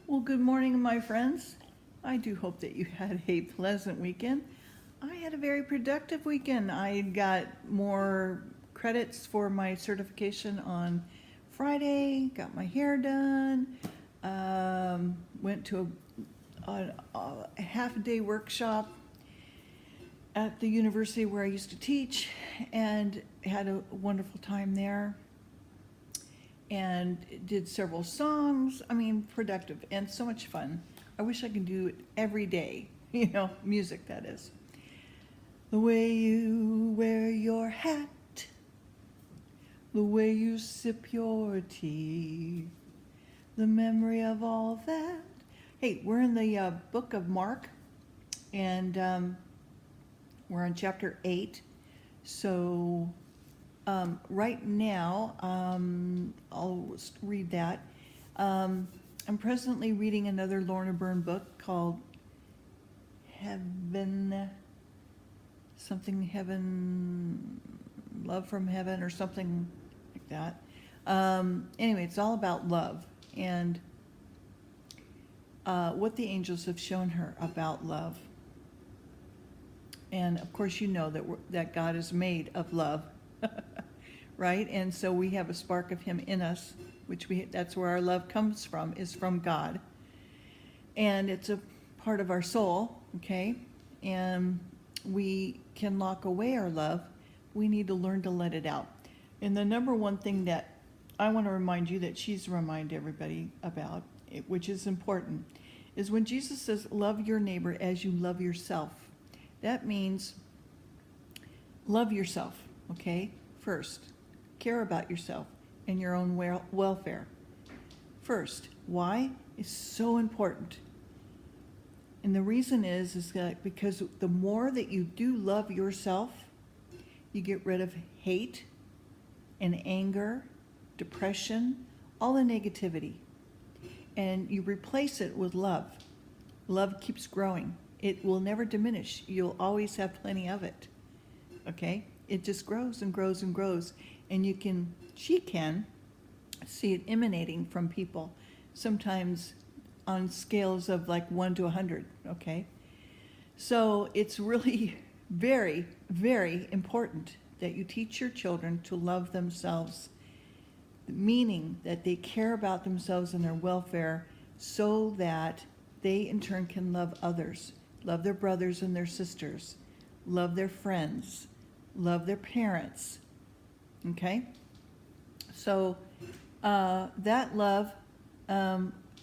Well, good morning, my friends. I do hope that you had a pleasant weekend. I had a very productive weekend. I got more credits for my certification on Friday, got my hair done, went to a half a day workshop at the university where I used to teach and had a wonderful time there and did several songs. I mean, productive and so much fun. I wish I could do it every day, music that is. The way you wear your hat, the way you sip your tea, the memory of all that. Hey, we're in the book of Mark, and we're on chapter 8. So right now, I'll read that. I'm presently reading another Lorna Byrne book called Heaven, Love from Heaven, or something like that. Anyway, it's all about love and what the angels have shown her about love. And of course, you know that God is made of love, right? And so we have a spark of Him in us, that's where our love comes from, is from God. And it's a part of our soul, okay? And we can lock away our love. We need to learn to let it out. And the number one thing that I want to remind you that she's remind everybody about, which is important, is when Jesus says, love your neighbor as you love yourself. That means love yourself, okay? First, care about yourself and your own welfare. First, why? It's so important. And the reason is that because the more that you do love yourself, you get rid of hate and anger, depression, all the negativity. And you replace it with love. Love keeps growing. It will never diminish. You'll always have plenty of it. Okay? It just grows and grows and grows. And she can see it emanating from people, sometimes on scales of like 1 to 100, okay? So it's really very, very important that you teach your children to love themselves, meaning that they care about themselves and their welfare so that they in turn can love others. Love their brothers and their sisters, love their friends, love their parents, okay? So that love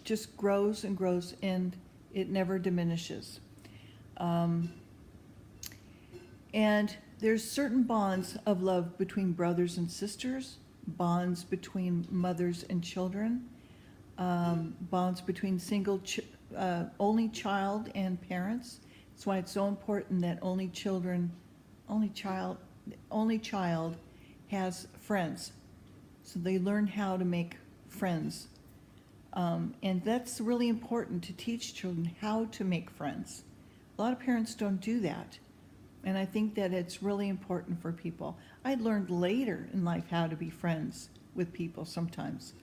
just grows and grows, and it never diminishes. And there's certain bonds of love between brothers and sisters, bonds between mothers and children, bonds between only child and parents. That's why it's so important that only child has friends. So they learn how to make friends. And that's really important to teach children how to make friends. A lot of parents don't do that. And I think that it's really important for people. I learned later in life how to be friends with people sometimes.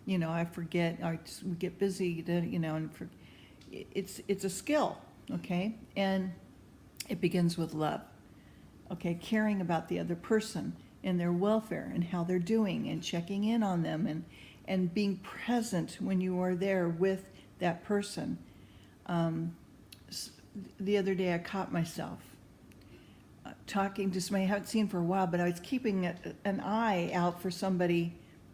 I forget, we get busy, it's a skill, okay? And it begins with love, okay? Caring about the other person and their welfare and how they're doing and checking in on them and being present when you are there with that person. The other day I caught myself talking to somebody I haven't seen for a while, but I was keeping an eye out for somebody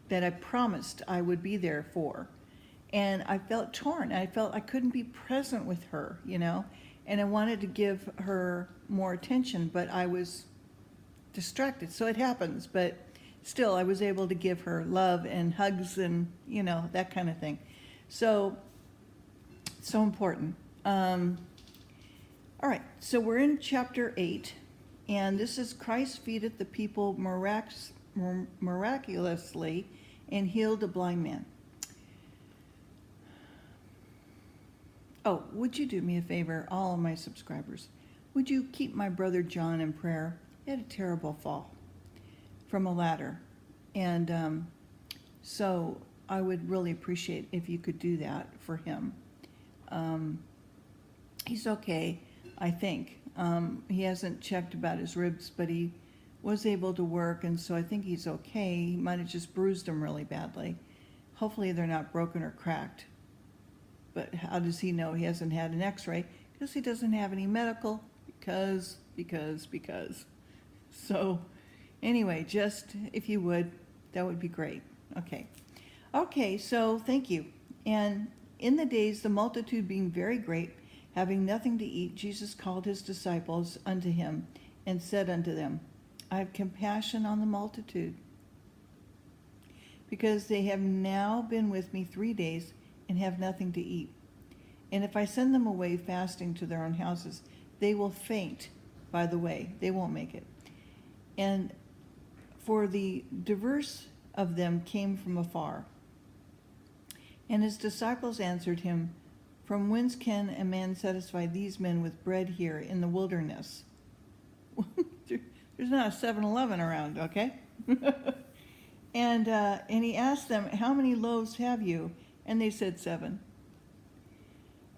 that I promised I would be there for. And I felt torn. I felt I couldn't be present with her, and I wanted to give her more attention, but I was distracted. So it happens, but still I was able to give her love and hugs and, that kind of thing. So important. All right, so we're in chapter 8, and this is Christ feedeth the people miraculously and healed a blind man. Oh, would you do me a favor, all of my subscribers? Would you keep my brother John in prayer? He had a terrible fall from a ladder. And so I would really appreciate if you could do that for him. He's okay, I think. He hasn't checked about his ribs, but he was able to work, and so I think he's okay. He might have just bruised them really badly. Hopefully they're not broken or cracked. But how does he know? He hasn't had an x-ray because he doesn't have any medical, because. So anyway, just if you would, that would be great. Okay, so thank you. And in the days, the multitude being very great, having nothing to eat, Jesus called his disciples unto him and said unto them, I have compassion on the multitude, because they have now been with me 3 days and have nothing to eat. And if I send them away fasting to their own houses, they will faint by the way. They won't make it. And for the diverse of them came from afar. And his disciples answered him, From whence can a man satisfy these men with bread here in the wilderness? There's not a 7-Eleven around, okay? And he asked them, How many loaves have you? And they said 7.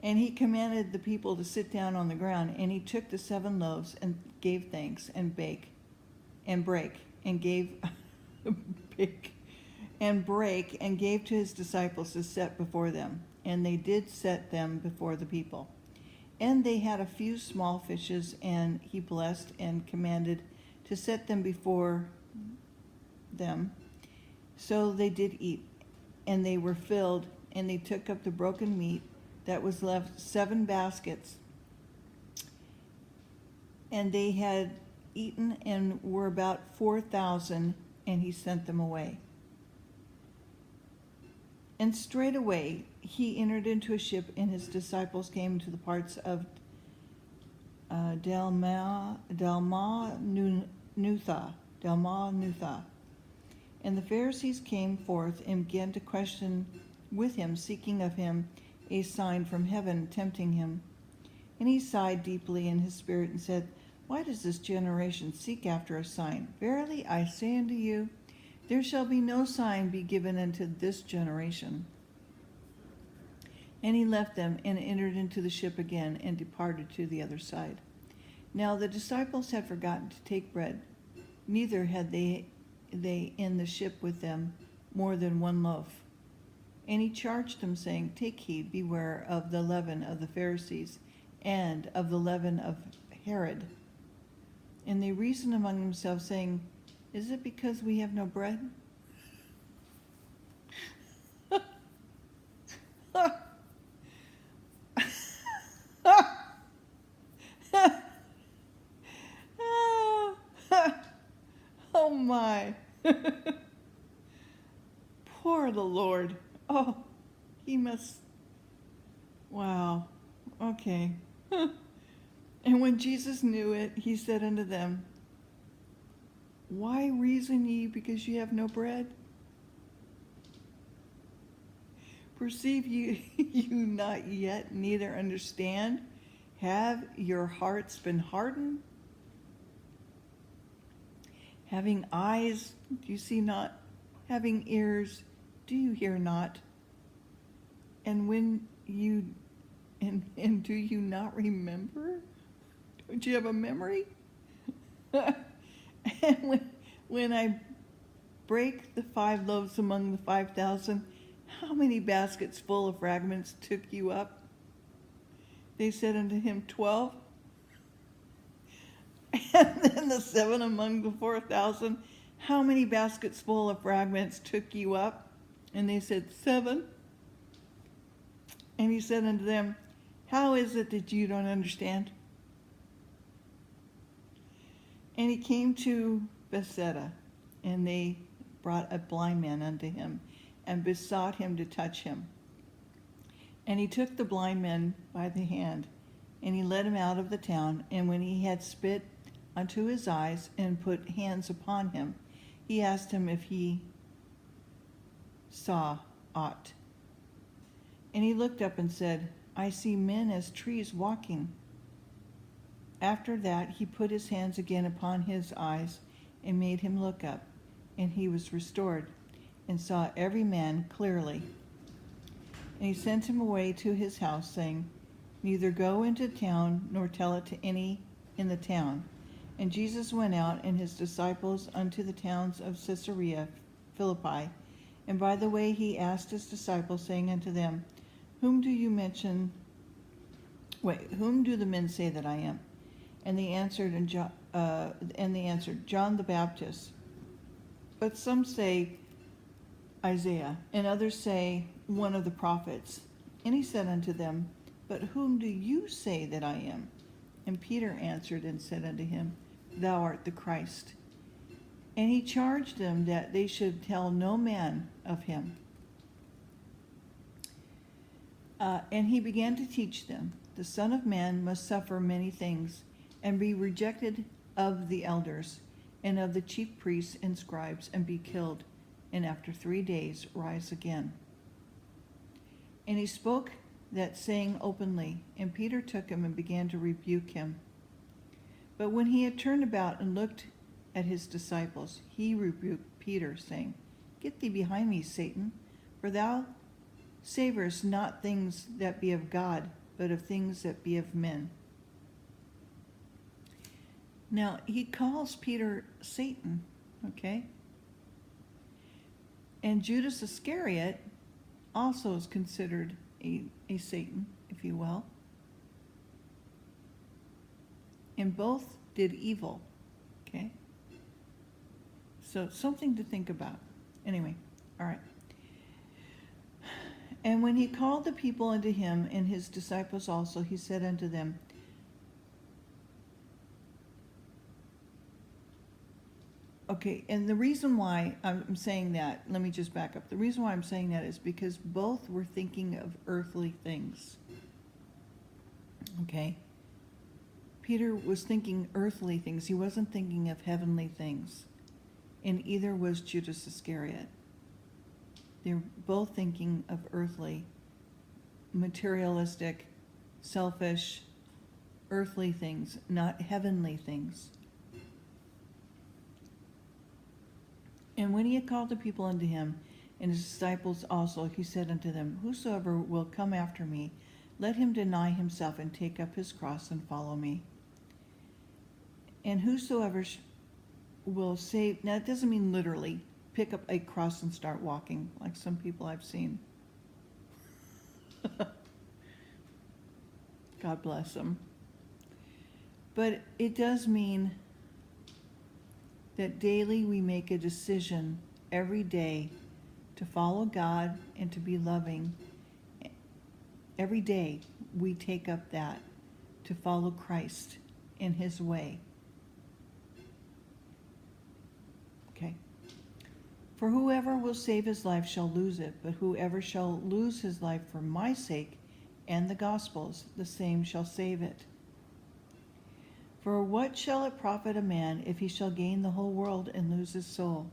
And he commanded the people to sit down on the ground, and he took the 7 loaves and gave thanks and break and gave and gave to his disciples to set before them. And they did set them before the people. And they had a few small fishes, and he blessed and commanded to set them before them. So they did eat, and they were filled, and they took up the broken meat that was left, 7 baskets. And they had eaten and were about 4,000, and he sent them away. And straightway he entered into a ship, and his disciples came to the parts of Dalmanutha. And the Pharisees came forth and began to question with him, seeking of him a sign from heaven, tempting him. And he sighed deeply in his spirit and said, Why does this generation seek after a sign? Verily I say unto you, there shall be no sign be given unto this generation. And he left them and entered into the ship again and departed to the other side. Now the disciples had forgotten to take bread, neither had they in the ship with them more than 1 loaf. And he charged them, saying, Take heed, beware of the leaven of the Pharisees, and of the leaven of Herod. And they reasoned among themselves, saying, Is it because we have no bread? Oh my. Poor the Lord. Oh, he must. Wow. Okay. And when Jesus knew it, he said unto them, Why reason ye because ye have no bread? Perceive you not yet, neither understand? Have your hearts been hardened? Having eyes, do you see not? Having ears, do you hear not? And when you and do you not remember? Don't you have a memory? And when I break the 5 loaves among the 5,000, how many baskets full of fragments took you up? They said unto him, 12. And then the 7 among the 4,000, how many baskets full of fragments took you up? And they said, 7. And he said unto them, How is it that you don't understand? And he came to Bethsaida, and they brought a blind man unto him, and besought him to touch him. And he took the blind man by the hand, and he led him out of the town. And when he had spit unto his eyes and put hands upon him, he asked him if he saw aught. And he looked up and said, I see men as trees walking. After that he put his hands again upon his eyes and made him look up, and he was restored, and saw every man clearly. And he sent him away to his house, saying, neither go into town nor tell it to any in the town. And Jesus went out and his disciples unto the towns of Caesarea Philippi. And by the way he asked his disciples, saying unto them, whom do the men say that I am? And they answered, John the Baptist. But some say Isaiah, and others say one of the prophets. And he said unto them, but whom do you say that I am? And Peter answered and said unto him, thou art the Christ. And he charged them that they should tell no man of him. And he began to teach them, the Son of Man must suffer many things, and be rejected of the elders, and of the chief priests and scribes, and be killed, and after 3 days rise again. And he spoke that saying openly, and Peter took him and began to rebuke him. But when he had turned about and looked at his disciples, he rebuked Peter, saying, get thee behind me, Satan, for thou savorest not things that be of God, but of things that be of men. Now, he calls Peter Satan, okay? And Judas Iscariot also is considered a Satan, if you will. And both did evil, okay? So something to think about. Anyway, all right. And when he called the people unto him, and his disciples also, he said unto them, okay, and the reason why I'm saying that, let me just back up. The reason why I'm saying that is because both were thinking of earthly things. Okay? Peter was thinking earthly things. He wasn't thinking of heavenly things. And either was Judas Iscariot. They're both thinking of earthly, materialistic, selfish, earthly things, not heavenly things. And when he had called the people unto him, and his disciples also, he said unto them, whosoever will come after me, let him deny himself and take up his cross and follow me. And whosoever will save, now it doesn't mean literally, pick up a cross and start walking, like some people I've seen. God bless them. But it does mean that daily we make a decision every day to follow God and to be loving. Every day we take up that to follow Christ in his way. Okay. For whoever will save his life shall lose it, but whoever shall lose his life for my sake and the gospel's, the same shall save it. For what shall it profit a man if he shall gain the whole world and lose his soul?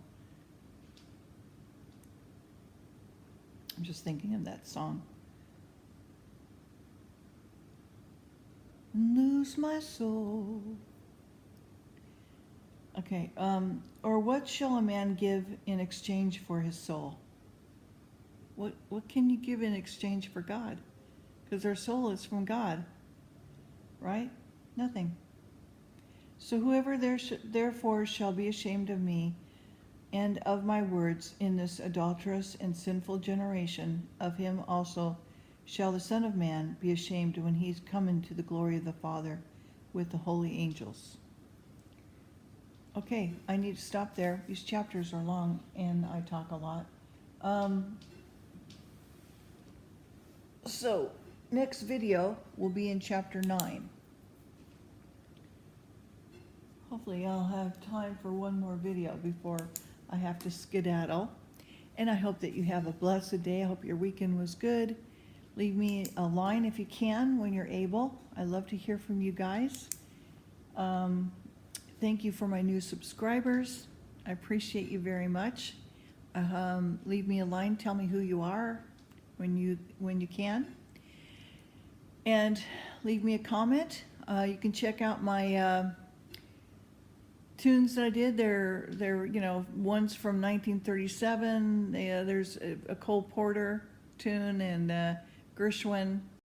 I'm just thinking of that song. Lose my soul. Okay, or what shall a man give in exchange for his soul? What can you give in exchange for God? Because our soul is from God, right? Nothing. So whoever therefore shall be ashamed of me and of my words in this adulterous and sinful generation, of him also shall the Son of Man be ashamed when he's come into the glory of the Father with the holy angels. Okay, I need to stop there. These chapters are long and I talk a lot. So, next video will be in chapter 9. Hopefully I'll have time for one more video before I have to skedaddle. And I hope that you have a blessed day. I hope your weekend was good. Leave me a line if you can when you're able. I love to hear from you guys. Thank you for my new subscribers. I appreciate you very much. Leave me a line. Tell me who you are when you can. And leave me a comment. You can check out my tunes that I did, they're, one's from 1937. There's a Cole Porter tune and Gershwin.